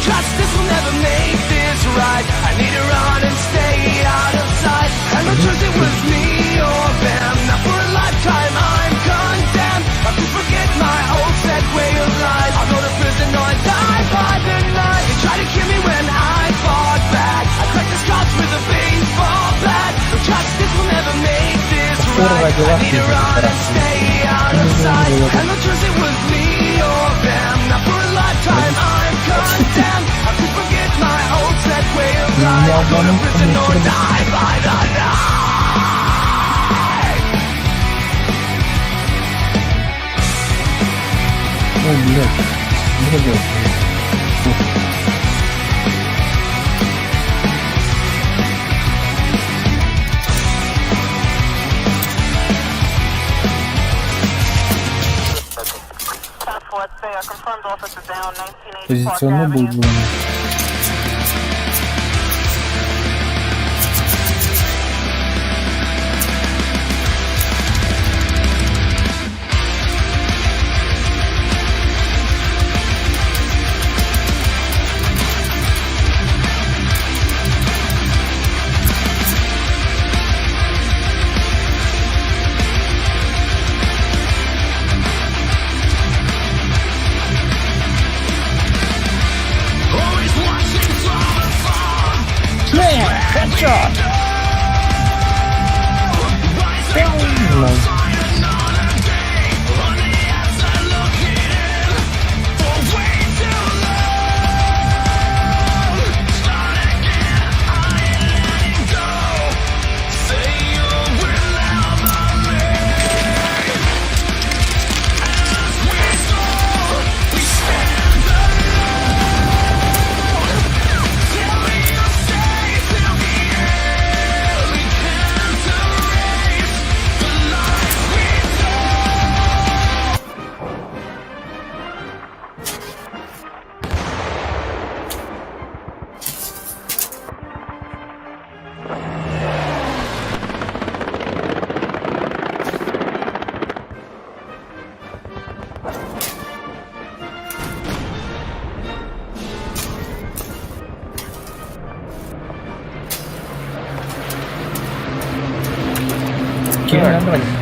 Justice will never make this right. I need to run and stay out of sight. And no choice, it was me or them. Now for a lifetime I'm condemned. I could forget my old set way of life. I'll go to prison or die by the night. They tried to kill me when I fought back. I cracked the scars with a baseball bat. No justice will never make this right. I need to run and stay out of sight. And no choice, it was me or them. Now for a lifetime I'm condemned. I could forget my old set way of life. I'll go to prison or die by the night. Oh, блядь. Блядь. Позиционно был бы. Headshot!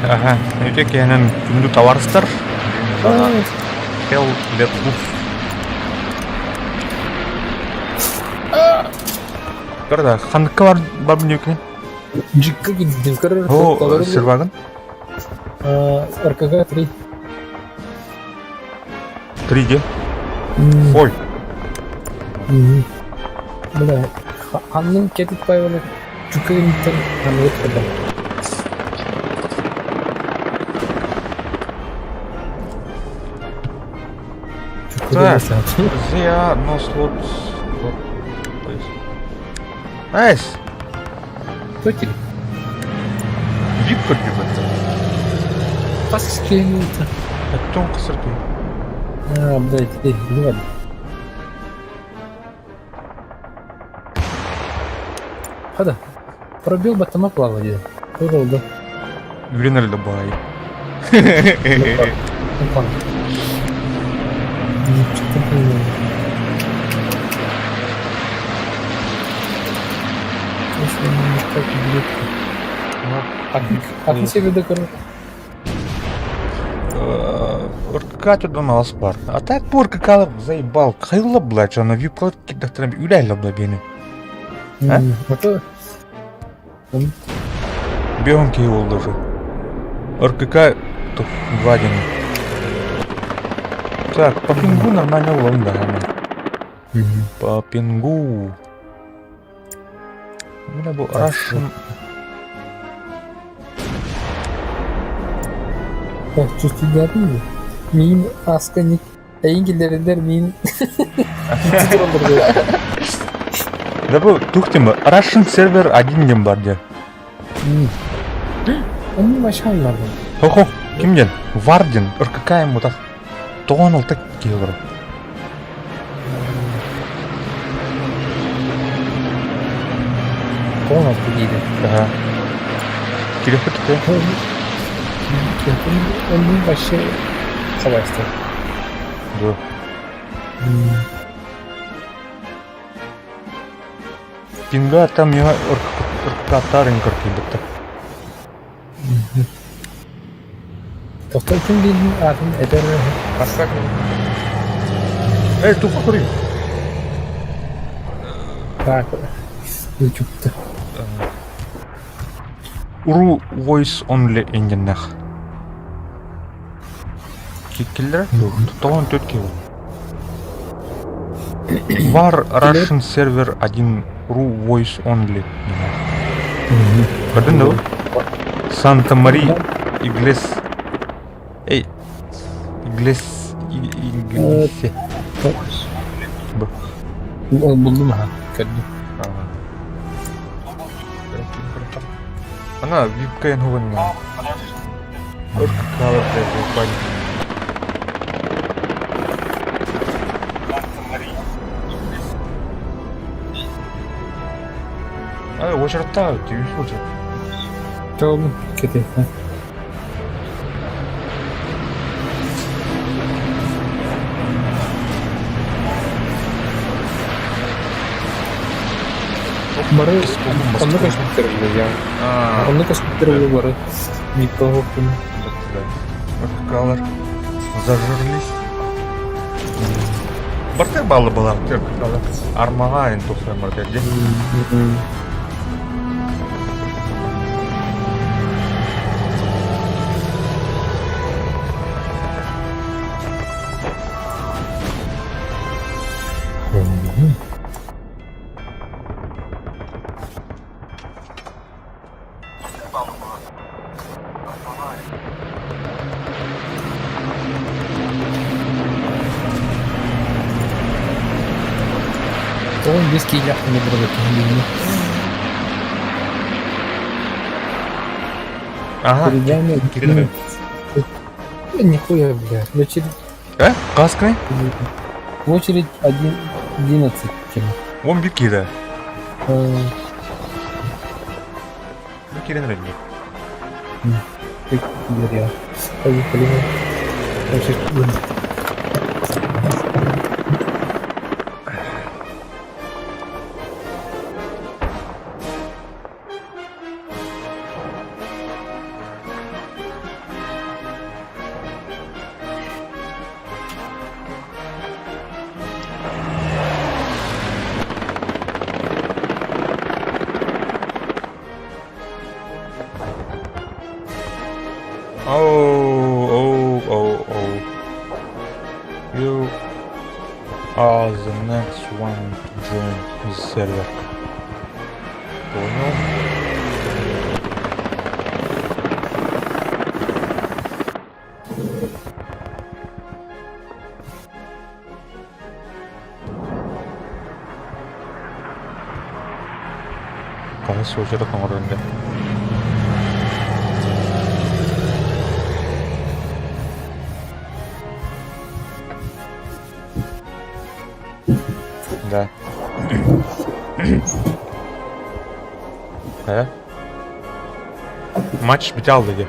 Ага, itu kayanan untuk Towerster. Hell, let move. Karena хандыққа бар ма екен? Джикка гиддим карар. О, серваган? РКГ 3. 3-ге? Ой. Бля, ханның кетіп байбалы. Джикка гиддим ханның өткірді. Так, я одно слот. Найс. Кто тебе? Вип подбивается. Паскинуто. А чем косарки? Блядь, эй, не ладно. Хода. Пробил бы там оплавали. Урал, да. Гринальда бай. Опа. Что-то было. Если не так блядь. А ты себе докору? Ұрқатырдан алыс бар. А так порка қалып заебал. Қайылы блядь, жана вип-клад кедақтырам үләйлі бля бені. Это... Бегом кей олды уже. РКК тух вадин. Так, по пингу нормально улом, да. По пингу. Бля бұл Russian. Чувствую, мин асканик. Эйнгилердер мин. Да бұл тухтема Russian сервер один дем бар де. Onun başkan vardı. Хо-хо, кимден? Вардин, РКК ему так 96 килограмм. Полностью дейді. Ага. Телефон те? Onun başı savaştı. Да. Пинга там я ыркаттарын кыркыйдыкты. Тоқтар кім дейін атын әдер Каскак. Тупо кури. так YouTube'да. Уру voice only энгеннах. Киккелер? Тоон төткел. Var Russian server 1 Ru voice only. Kadın da o? Santa Maria Iglesia. Iglesia. Buldum ha. Gördüm. Ana VPN hubungan. Kalau dari banyak. Очередта, ты слушай. Tamam. Kötü. Бары онны космиктер я. Онны космиктер бары. Никого кем. Калар зажерлись. Барте балы была, теркала. Армага интуса марте. Он виски яхты не было таких. Ага. Переднями. Нихуя, бля. В очередь. Каскай? В очередь 11. Он бики, да. Бики на рынке. Говоря. Поехали. Oh. You are the next one to join this server. Понял? Кайсы очередтің орнында? Да. Матч бітал dedi.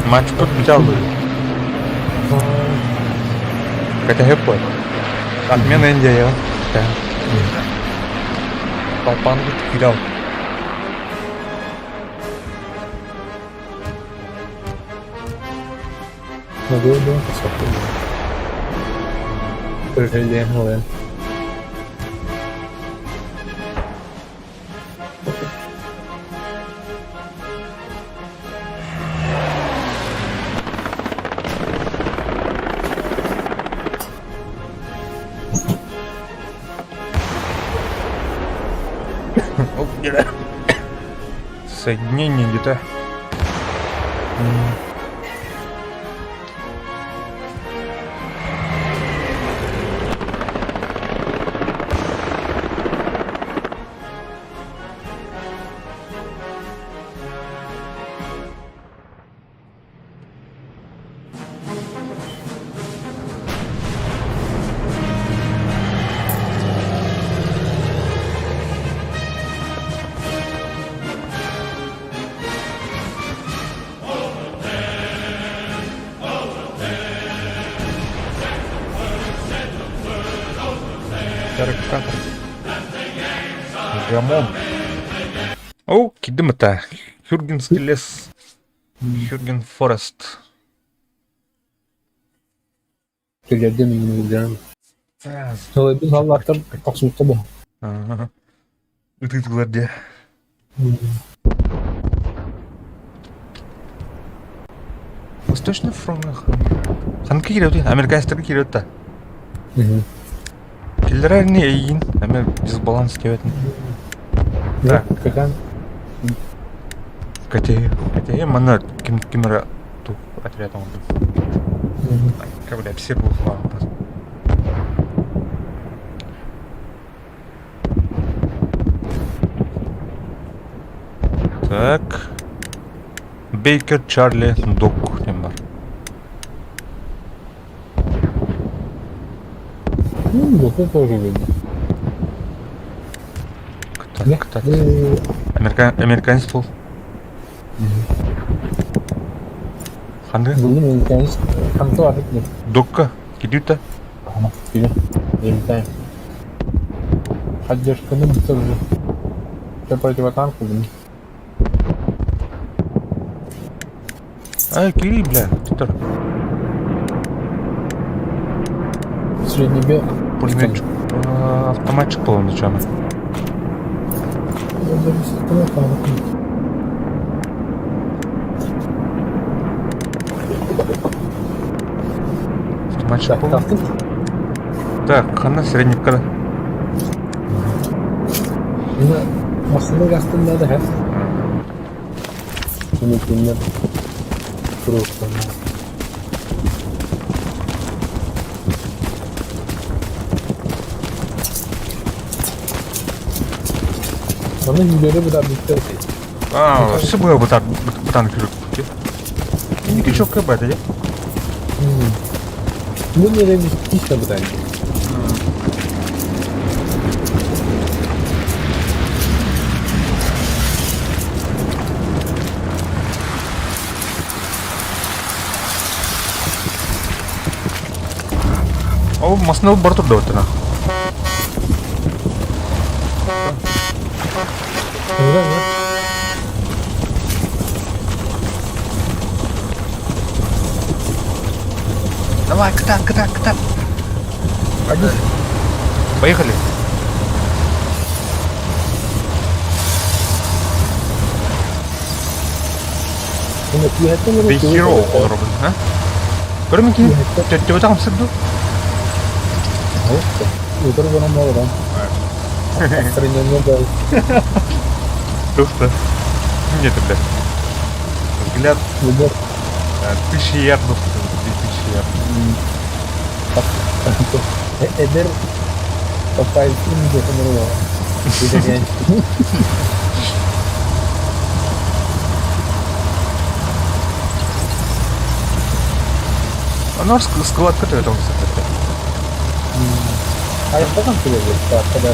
Матч тут бітал dedi. Хотя hep var. Отмена Индия. Да. Папан кидал. Надо было посмотреть. Проживаем, ладно. Соединение где-то. Кадр. Рамон. О, кидим это. Хюргенский лес. Хюрген Форест. Gelirdim yine giderim. Sonra biz Allah'tan kaçmıştı bu. Ага. Ытыдылар де. Восточный фронт. Ханка кирәүди, американецтерге кирәүди та. Киллер не эйин, әмә дисбаланс кебетен. Так, какан? Кате, мана кимера ту отряд он. Как бы все был план. Так. Бейкер, Чарли, Док, нема. Вот это тоже видно. Кто? Американец был. Ханды? Buldum imkansız. Kanıtı var mı? Докка, кидюта. Tamam, güzel. İmkan. Поддержка не тоже. Я противотанку. Ай, Кири, бля, ты Средний бег. пулеметчик. Автоматчик был он зачем? Я даже систему там. Автоматчик Так, был. kalktın. Так, хана средний когда. Yine aslında gastın da hep. Şimdi bunlar kurulsun. Bana yüzleri bu da bitti. Все было бы так, бутан кирюк. Не çok кабы это, Bu nereye bir işte bu da. О, маснел борту да вот она. Öyle mi? Давай, катан. Hadi. Поехали. Bunu tüyette mi? Ты hero olur bu, ha? Görüm ki, coba takım sıktı. Olsun. Yukarı bana ne olur lan? Aferin yanına da. Просто. Нет, бля. Взгляд Yukarı. 1000 ярдов, 2000 ярдов. Eder. Kapayısın bir de var. Bir de genç. Она склад какой-то там, кстати. Hayatta kan söyleyecek bu kadar.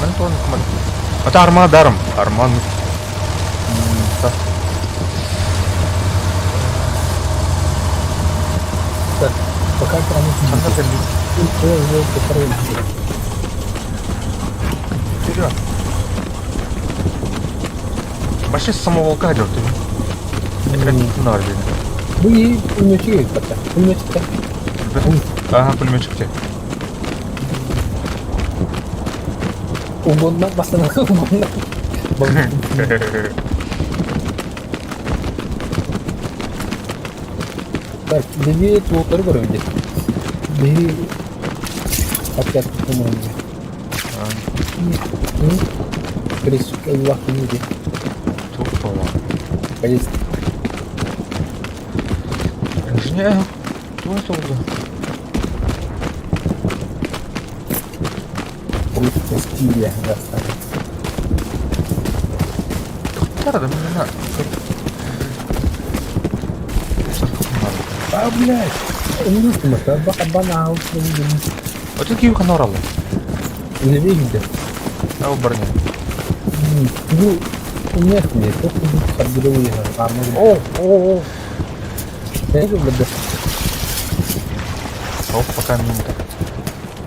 Ben de onu kumadım. Hatta arma darım. Arman. Так, пока Çanta промышленность. belli. Вперед. Başka самоволка идет. Это не надо. Bu iyi pulmeçi gibi hatta. Pulmeçi de. Ага, пулеметчик тебе. Ugondan basana ugondan. Так, две твои вроде. Две. Опять по-моему. Пересука в лахе не видит. Тупого. Есть. Инженер. Кто это уже? Просто стиля достанет. Да, да, мне надо. А, блядь. Умру, что мы банал. Вот такие каноралы. Не видите? А у барня. Ну, нет, мне только подгрузили. А, О. я люблю. О, пока не так.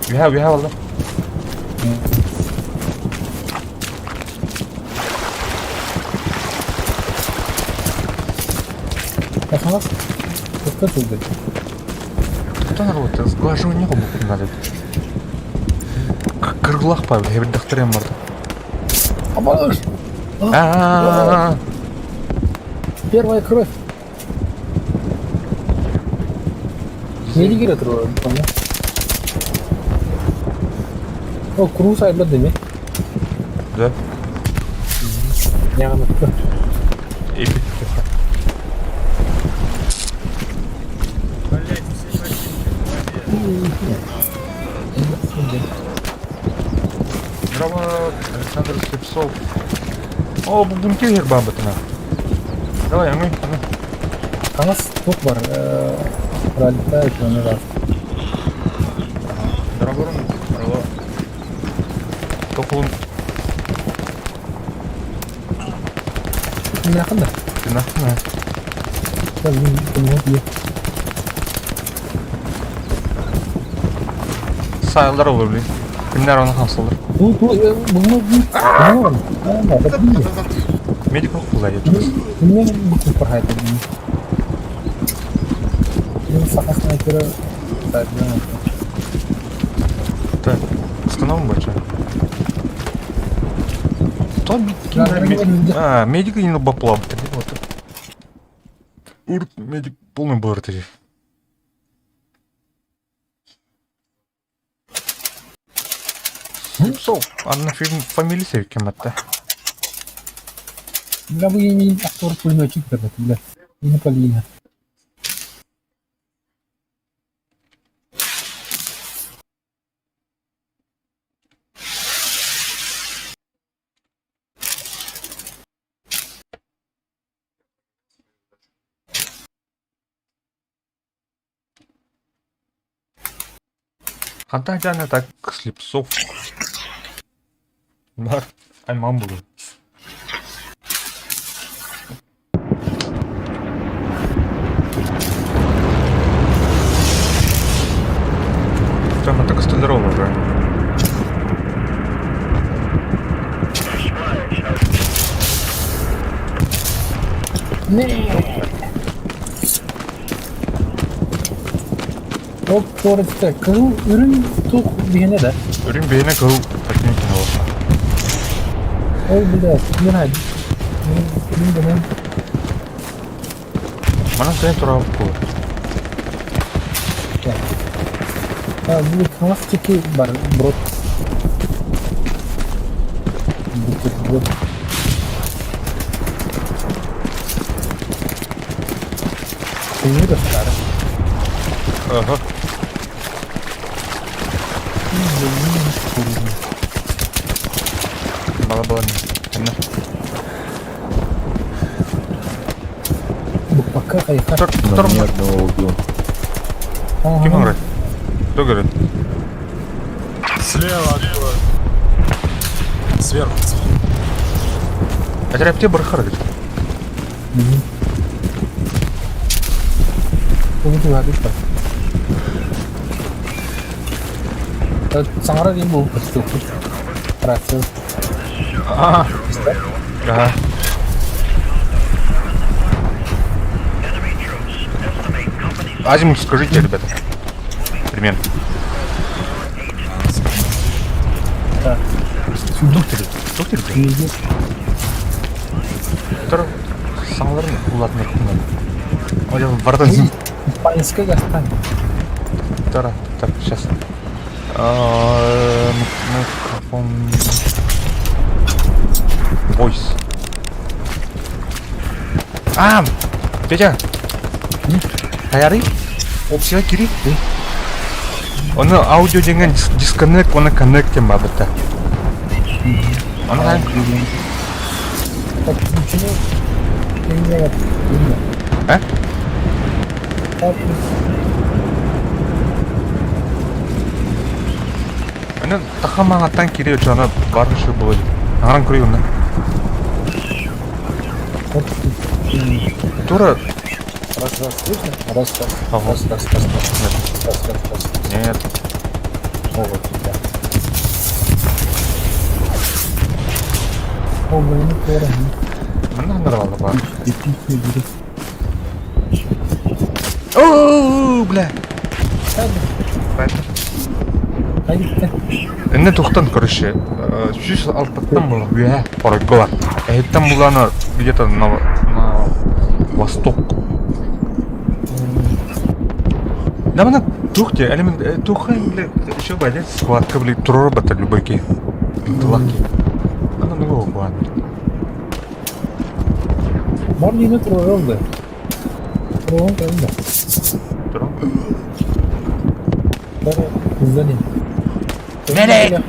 You have Allah. Пахалас. Кто тут? Кто народ? Сглаживание губок надо. Кырлах па, я bir докторем бар. Обалдеть! А. Первая кровь. Медики трое, помню. О, круз айбла деме. Да. Яғын өтті. Эпик. Здорово, Александр Слепцов. О, bu бункер бабытына. Давай, а мы. Қанас тоқ бар. Пролетает, оны раз. Здорово, здорово. Тоқуын. Кімді ақында? Ты нахуй. Кімді бие. Сайылдар olur блин. Kimler onu hasılır? Бұны Медик оқылай еді. Бұны бүкіл құрғайды. Бұны сақасына көрі Так, установим больше. Кто медик не поплав. Урт, медик полный борт. Слепцов, одна фамилия кем это? Бля, вы не актер пулеметчик этот, бля. И не полина. Ханта жана так Слепцов. Бар, айман буду. Прямо так столярова уже. Топ қорытты. Қызыл үрін тоқ дегені да. Үрін бейіне қыл такнекіне болса. Ой, бля, мен айды. Мен. Мана сайын тұра алып қой. Бұл қаңас теке бар, брод. Брод. Көңі да стары. Ага. Бала-бала не. Бұл пока қайқа. Нервного убил. Кем играть? Кто говорит? Слева открой. Сверху. А теперь бар харгит. Бұл тұға дейт бар. Саңара дейін бұл күшті оқыр. Рация. Ага. Ага. Азимут скажите, ребята. Примерно. Так. Доктор, Неге. Доктор, саңларын улатыныр құнады. Оля, бардын. Испанский гастан. Так, сейчас. Микрофон. Voice. Петя. Таяри? Опция кири? Оны аудио деген дисконнект, оны коннектем ба бітті. Оны қайын? Так, включено. Неге. А? Так, Оны тақамағаттан кире өтші, барышы болады. Аңыран көрейін, да? Тура. Раз, слышно? Раз. Ага. Раз. Нет. Вот, да. О, блин, Мына нормально бар. Эпичный будет. Ооо, бля. Қайдетті? Энне тухтан, короче, чуть алтаттан было, порогова. Там была она где-то на восток. Да мына тухте, элемент тухайн, бля, еще байдет схватка, бля, турбата любойки. Длаки. Она нового хватит. Бар үйіне тұрғанды. Тұрған қайында? Бәрі күзден ең. Медик!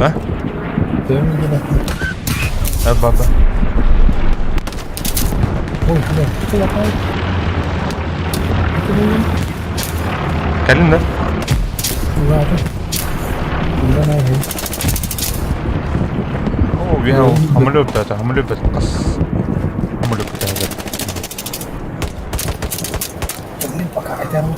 А? Тәуімін келетін. Баба. Ой, күлі. Күлі қай? Кәлін да? Күлі Күлден ай. О, я хамлёп это, қас. Хамлёп это. Блин, пока қайтарым.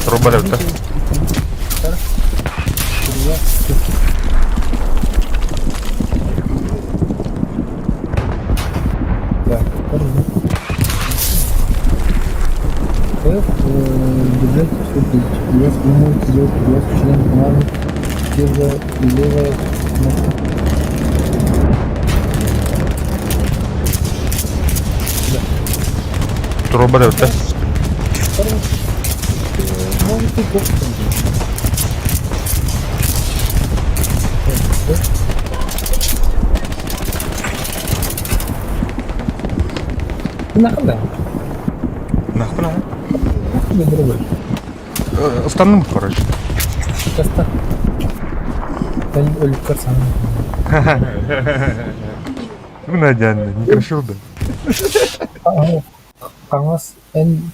Труба да? Да, короче. Бюджет все-таки я думаю, сделать я член команды первая и левая. Труба да? Может ты просто. Нахуй. Нахуй. Не другой. Остальным, короче. Просто. Они улетят сами. Ну, Надя, не красиво, да? Қаңас ән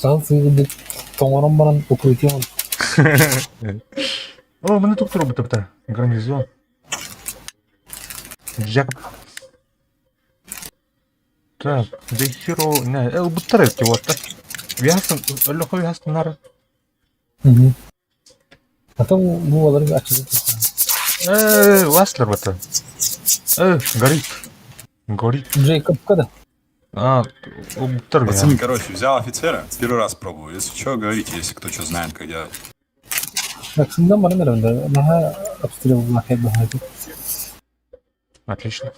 жал сыйғыды тоңарам баран укрытиям. О, мына тук труба тапта. Гарнизон. Джек. Так, дехиро, не, бұттар өтті отта. Вясын, өліқой вясын нары. Ата бұл оларға açıldı. Ласлер бата. Горит. Горит. Джейкоб kada? Бұттар Пацаны, короче, взял офицера, первый раз пробую. Если что, говорите, если кто что знает, как делать. Максимдан бana nerede? Daha обстрел лахет бахайdı. Отлично.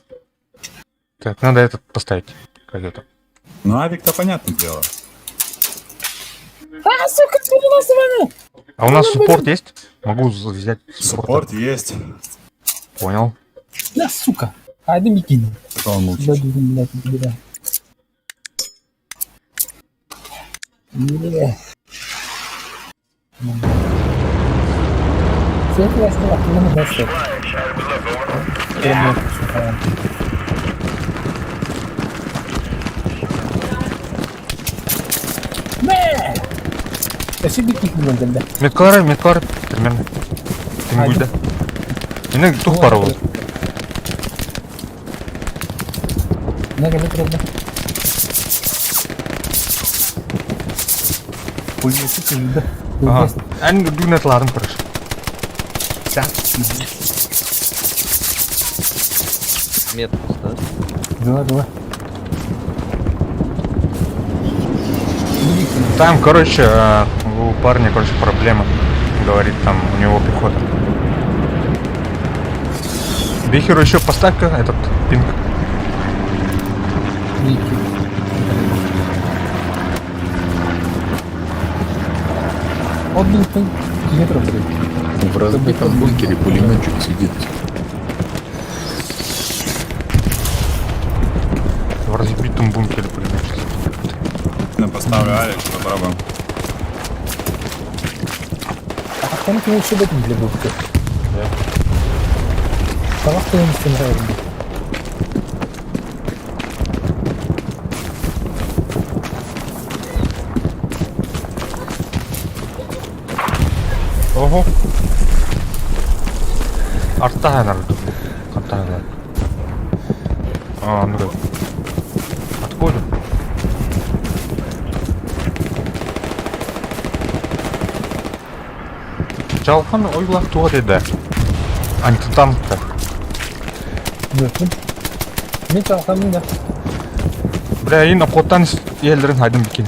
Так, надо этот поставить. Как это? Ну, авик-то понятное дело. Сука, ты у нас война! А у нас суппорт есть? Могу взять суппорт. Суппорт есть. Понял. Да, сука. Hadi Mikini. Что он молчит? Да, блядь, блядь. Не. Все это я сказал, ты нам даст это. Не! Ошибки кикнем, да. Медкары, примерно. Ты не будешь, да? Мені тух пару болды. Не трудно. Пулеметчик да. Ага. Ән дүгнетларын көріш. Меткость, да? Давай. Там, короче, у парня, короче, проблема. Говорит, там у него пехота. Бехеру еще поставь-ка этот пинг. Он был метров. В разбитом бункере пулеметчик сидит. В разбитом бункере пулеметчик. Я поставлю авик, попробуем. А там ты еще в этом для бухты. Да. Сама стоимость нравится. Ого. Артта нарыды. Артта нарыды. Ну как. Отходим. Жалхан ойлақ туғат еді. Антитанкта. Мөкін. Мен чалқамын да. Бля, ен қоттан елдерін айдым бекен.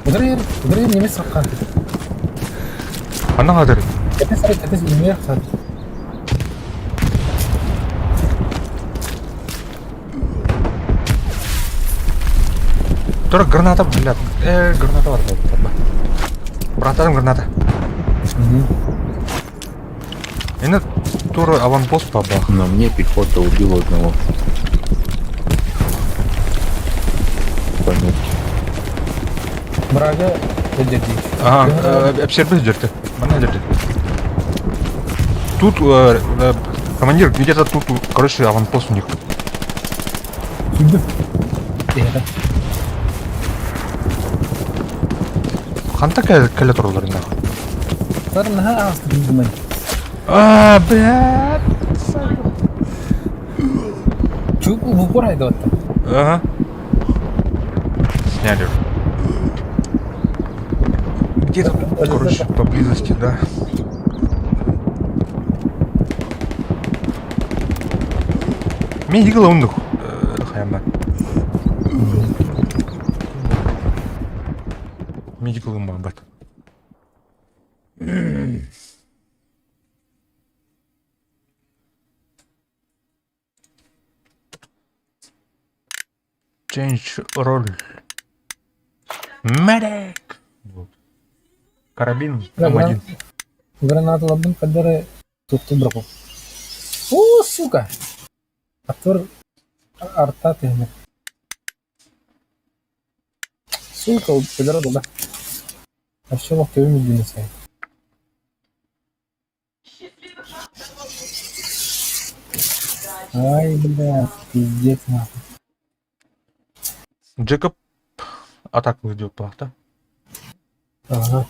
Бұдыр ер немес саққан. Ана қадыр. Кәтес үлмей ақсан. Тұра граната, блядь. Граната бар. Братарым граната. Енді тура аванпост па бах. На мне пехота убила одного. Пометки. Мұрағы өдерді. Обсервис жерді. Бана жерді. Тут командир где-то тут, короче, аванпост у них. Сүлді. Еді. Қанта кәлі тұрылар енді. Сарын наға ағысты білдімай. Блядь. Чук в упор айда отты. Ага. Сняли. Где-то тут, короче, поблизости, да. Мен егіл оңдық. Қаямда. Мен егіл оңмаған бәт. Change role. Medic. Карабин М1. Гранату лабын қадары тұқты бұрқу. О, сука! Актор арта тегіне. Сука, ол педара да. Вообще лох төбі мүлдені сай. Ай, бля, пиздец нахуй. Джекоб атаку ведет плата. Ага.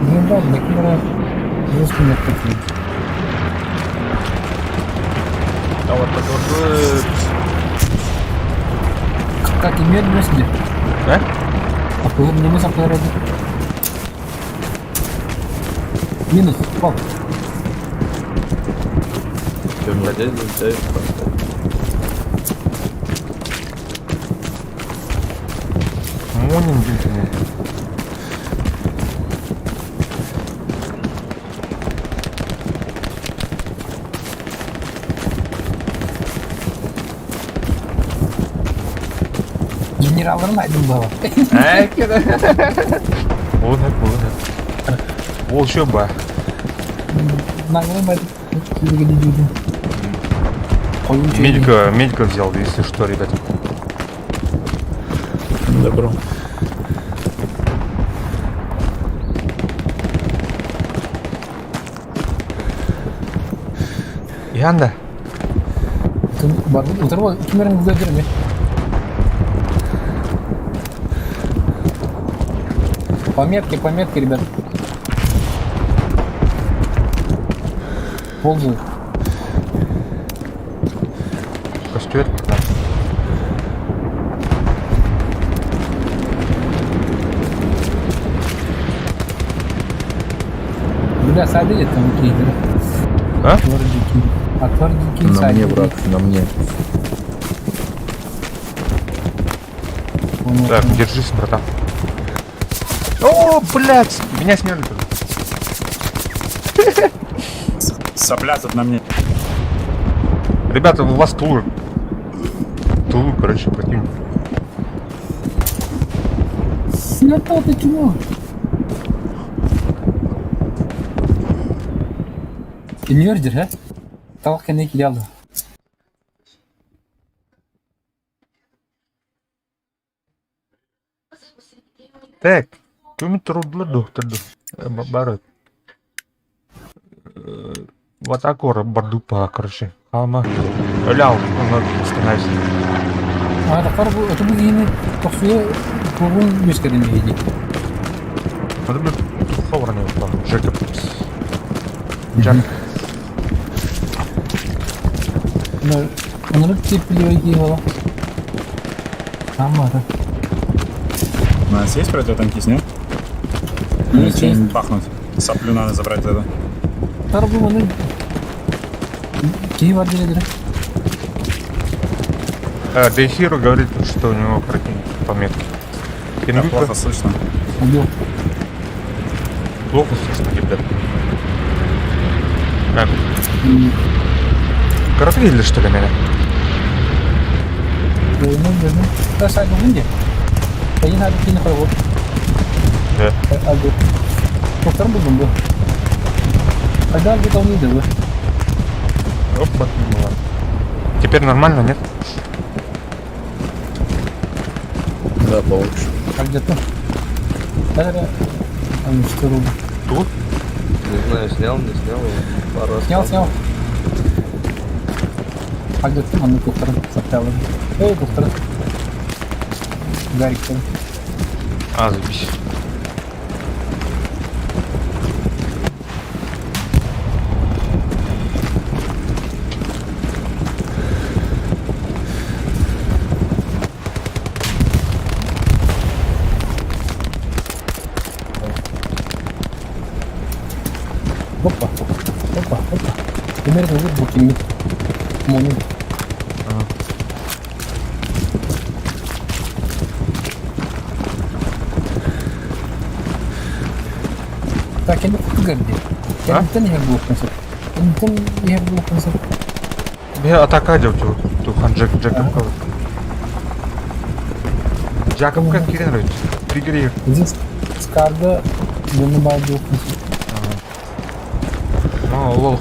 Ну да, мне камера просто не отпустит. А вот такой. Как и медленно сидит. Да? А кого мне мусор ради? Минус, пал. Надеюсь, залетает просто. Монин битый. Генералların aydın baba. Ол шо ба? Нагрым это килоге дейдім. Медика взял, если что, ребят. Добро. Янда. Бар, утыр ғой, кемерін көздерім е. Пометки, ребят. Ползают. Костюр. Бля, сады там кейдер. А? Отвор На мне, брат, на мне. Так, держись, братан. О, блядь! Меня сняли тогда. Сопля тут на мне. Ребята, у вас Тулу, короче, противник. Снята ты чего? Инвердер, а? Талақ кәне келе алды. Так, көмет тұрудылар доқтырды. Бары. В атаку бардупа, короче. Алма. Öyle onu istemeyiz. Adaklar bu yeni tosuya kovun gösterdiğinde yedi. Надо бы тухо вранил, Джекоб. Джак. Onları типливый его. Амара. У нас есть противотанкист, нет? Или Есть, что-нибудь бахнуть? Соплю надо забрать это. Тарбу маны. Киев отделили. Дейхиро говорит, что у него противник пометки. Да, Пингвин плохо слышно. Убил. плохо слышно, ребят. Коротко видели, что ли, меня? Terus saya nungguin dia. Kayaknya hari ini kalau Да. aku dokter belum gue. Padahal gue tahun ini gue. Опа. Теперь нормально, нет? Да, получше. Как где-то. Ada что рубль. Тут? Не знаю, снял, не снял. Пару раз. Снял. А где-то он доктор составил. Доктор. Гарик. А, заебись. Опа. Теперь это будет букинг. Мону. Так, ini gede. Enten yang gue konsep. Enten yang gue konsep. Я атака делаю, тухан Джеков. Джеков как кирен Триггер. Здесь скарда bunu bağlı konsep. Ну, лох.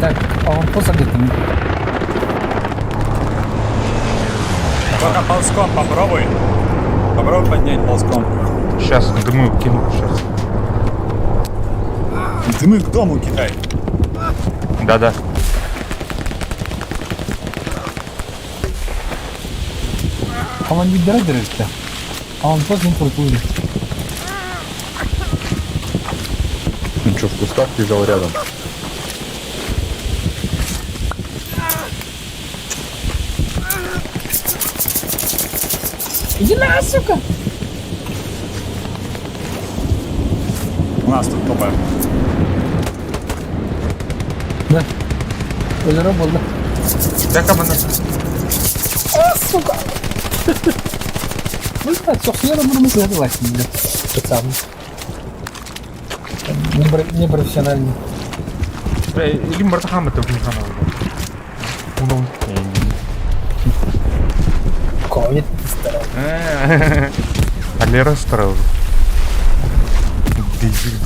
Так, а он поза где-то. Только ползком попробуй. Попробуй поднять ползком. Сейчас дымы кину, сейчас. Дымы к дому кидай. Да. А он не дыры-то. А он поза не прокурит. Он что, в кустах лежал рядом? Иди на, сука! У нас тут топаем. Да. Уже работал. Как она? А, сука! Ну, так, собственно, я буду мысли согласен, блядь. Пацан. Непрофессиональный. Или Мартахам это Ну. Ковид старый. А Лера старал. Дебил.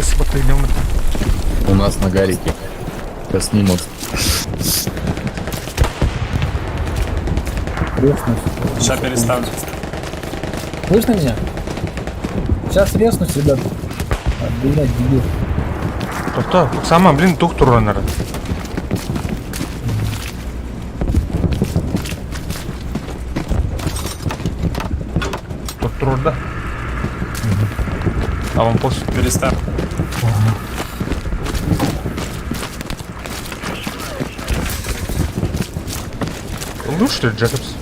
Смотри, У нас на гарике. Сейчас снимут. Сейчас переставлю. Слышно меня? Сейчас резнусь, ребят. Блядь, дебил. Кто? Сама, блин, тух туронера. Тут труда. А вам после Переставь. лучше, что ли, Джекобс?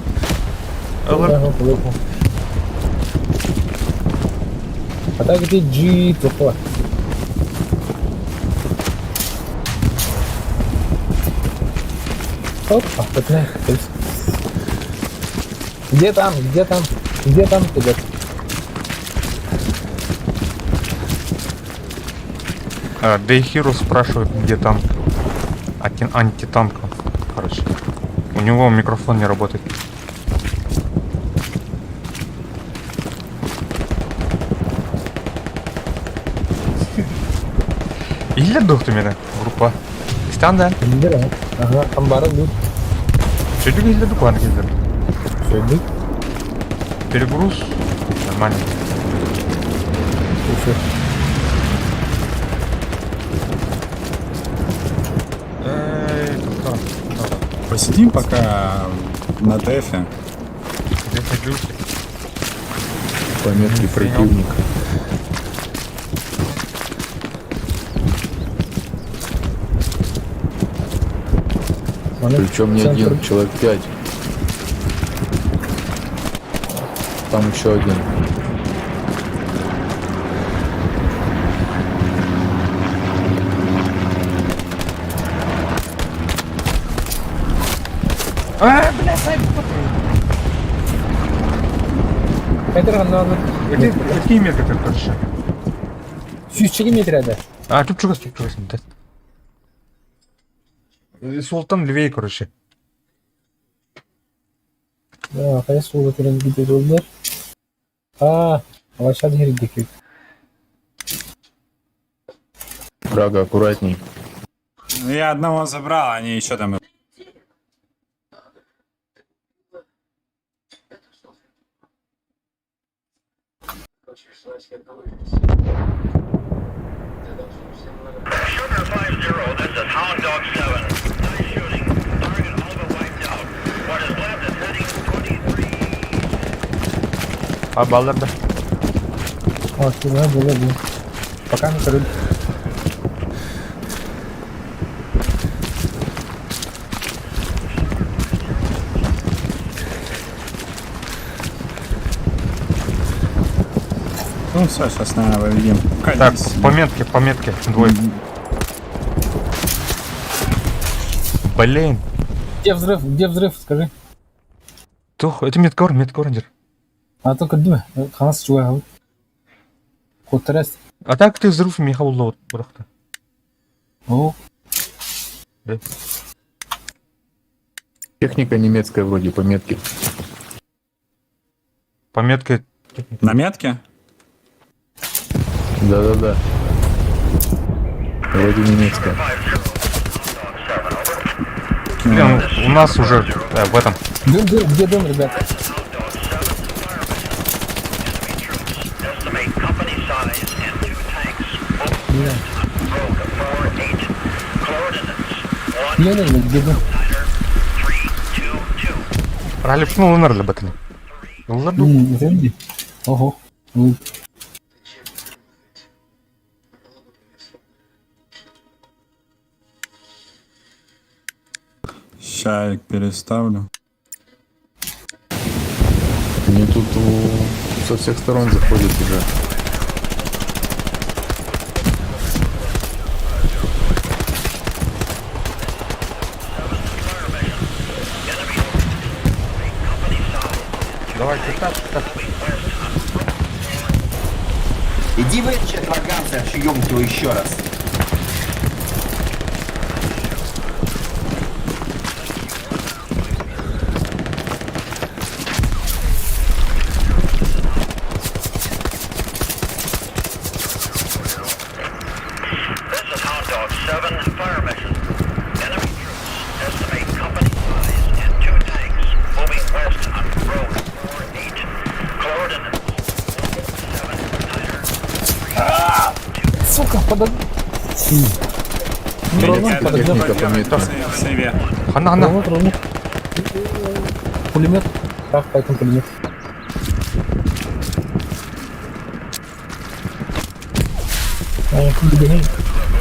А так где G, тупо. Опа, пятна. Где там, ребят? Дейхиру спрашивает, где танк. Антитанк. Короче. У него микрофон не работает. İlle döktü beni grupa. İstanda. Где? Ага, амбара тут. Çocuk izledik o an izledik. Сюда. Перегруз. Нормально. все. Кто? Посидим пока на дефе. Где-то глюки. Пометки противника. Вони Причем не центр- один, человек 5. Там еще один. Қайтарған надо. Какие методы, короче? Сүйшіге метреді. Тут чугас, да. Султан левее, короче. Қай суға терен гиде жолдар. Алашады керек декет. Брага, аккуратней. Ну, я одного забрал, они еще там... Sugar 5-0, this is Hound Dog 7. Nice shooting. Target all but wiped out. What is left is heading 23. Балларда. Şurada böyle bu. Bakar mısın? Ну все, сейчас, наверное, выведем. Так, пометки, двое. Блин. Где взрыв? Где взрыв? Скажи. Тух, это медкорнер. А только değil mi? Kanası çok abi. Kotares. А так ты взрыв меха вот burada. О, Техника немецкая вроде, пометки. Пометка. На метке? Да-да-да. Вроде немецкая. Блин, у нас уже в этом. Где дом, ребят? Estimate company size and 2 tanks. Где? Broke 4-8. Coordinates 1 Где дом? Где дом? 3-2-2. Ралипсың олар да бітін. Олар да. Где? Ого. Ну, Ща переставлю. Они тут со всех сторон заходят уже. Давайте так. Иди в этот чат ваганца, шьем его еще раз. This is Hound Dog 7. Fire mission. Enemy troops. Estimate company size and 2 tanks. Moving west on road 4-8. Coordinates 1-7-9. сука, подожди. Техника пометки. В сейве. Хана. Ровно. Пулемет. Так, поэтому пулемет.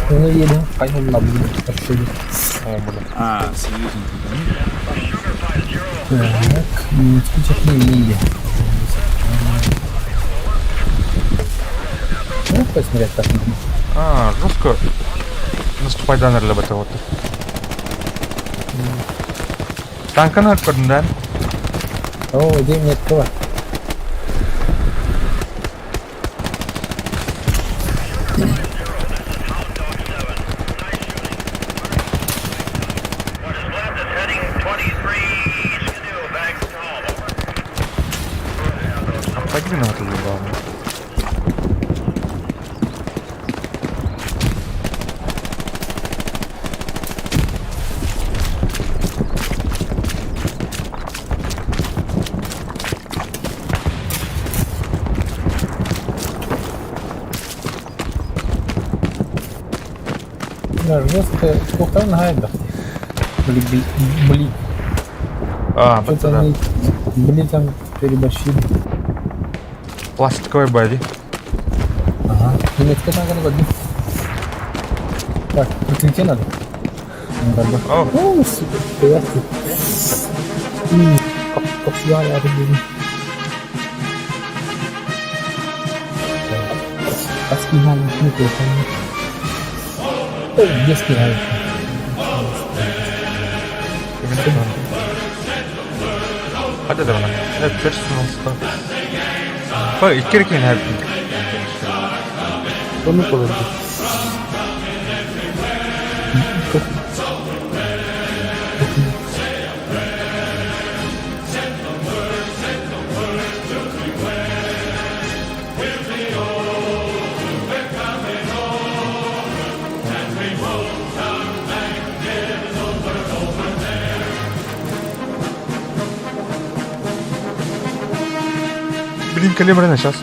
Куда не едем. Пойдем на блин. О, блин. А, союзник. Так, спичек не едем. Ну, посмотреть как надо. Жестко наступать да наверное это вот. Танкана көрдүн. О, день нет кого. What is left is heading 23. Skidoo back to home. Пойди на это главное. Она жесткая. Сколько она гайда? Блин. А, Что-то это да. они, блин, там переборщили. Пластиковый боди. Ага. Немецкая танка на воде. Так, прикрытие надо. О, О, сука, приятно. Копья, я люблю. А скигал не телефон. О, где скигал? hadi de bana. Evet, personal stuff. Bak, iki kere her gün. Komik olurdu. Блин, калибры сейчас.